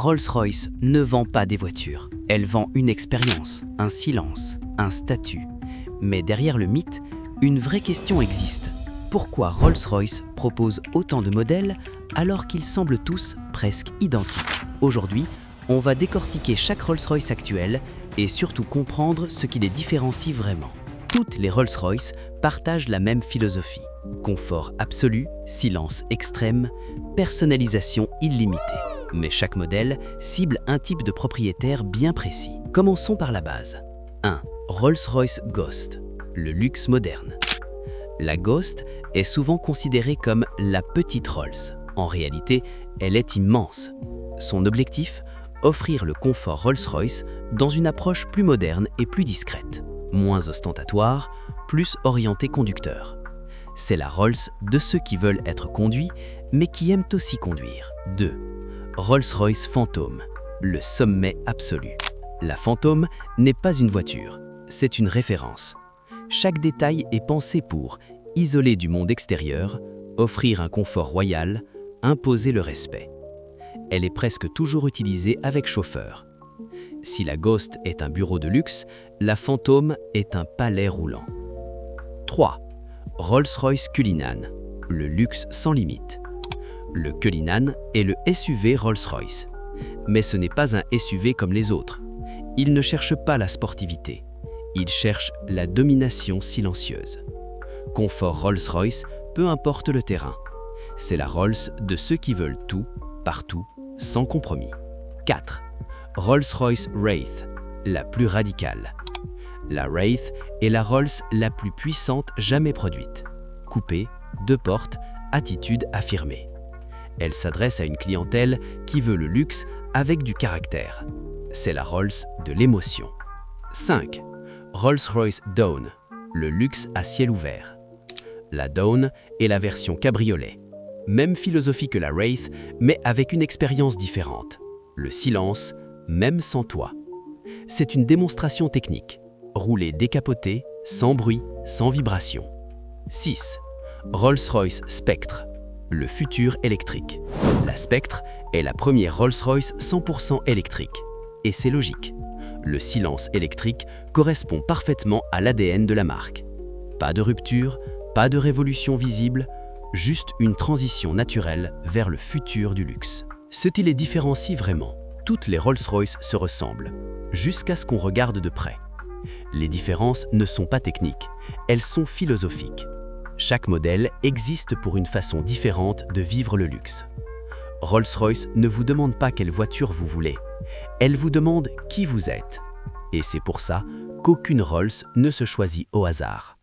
Rolls-Royce ne vend pas des voitures. Elle vend une expérience, un silence, un statut. Mais derrière le mythe, une vraie question existe. Pourquoi Rolls-Royce propose autant de modèles alors qu'ils semblent tous presque identiques? Aujourd'hui, on va décortiquer chaque Rolls-Royce actuel et surtout comprendre ce qui les différencie vraiment. Toutes les Rolls-Royce partagent la même philosophie. Confort absolu, silence extrême, personnalisation illimitée. Mais chaque modèle cible un type de propriétaire bien précis. Commençons par la base. 1. Rolls-Royce Ghost, le luxe moderne. La Ghost est souvent considérée comme la petite Rolls. En réalité, elle est immense. Son objectif? Offrir le confort Rolls-Royce dans une approche plus moderne et plus discrète. Moins ostentatoire, plus orientée conducteur. C'est la Rolls de ceux qui veulent être conduits, mais qui aiment aussi conduire. 2. Rolls-Royce Phantom, le sommet absolu. La Phantom n'est pas une voiture, c'est une référence. Chaque détail est pensé pour isoler du monde extérieur, offrir un confort royal, imposer le respect. Elle est presque toujours utilisée avec chauffeur. Si la Ghost est un bureau de luxe, la Phantom est un palais roulant. 3. Rolls-Royce Cullinan, le luxe sans limite. Le Cullinan est le SUV Rolls-Royce. Mais ce n'est pas un SUV comme les autres. Il ne cherche pas la sportivité. Il cherche la domination silencieuse. Confort Rolls-Royce, peu importe le terrain. C'est la Rolls de ceux qui veulent tout, partout, sans compromis. 4. Rolls-Royce Wraith, la plus radicale. La Wraith est la Rolls la plus puissante jamais produite. Coupée, 2 portes, attitude affirmée. Elle s'adresse à une clientèle qui veut le luxe avec du caractère. C'est la Rolls de l'émotion. 5. Rolls-Royce Dawn, le luxe à ciel ouvert. La Dawn est la version cabriolet. Même philosophie que la Wraith, mais avec une expérience différente. Le silence, même sans toit. C'est une démonstration technique. Rouler décapoté, sans bruit, sans vibration. 6. Rolls-Royce Spectre, le futur électrique. La Spectre est la première Rolls-Royce 100% électrique. Et c'est logique. Le silence électrique correspond parfaitement à l'ADN de la marque. Pas de rupture, pas de révolution visible, juste une transition naturelle vers le futur du luxe. Ce qui les différencie vraiment, toutes les Rolls-Royce se ressemblent, jusqu'à ce qu'on regarde de près. Les différences ne sont pas techniques, elles sont philosophiques. Chaque modèle existe pour une façon différente de vivre le luxe. Rolls-Royce ne vous demande pas quelle voiture vous voulez, elle vous demande qui vous êtes. Et c'est pour ça qu'aucune Rolls ne se choisit au hasard.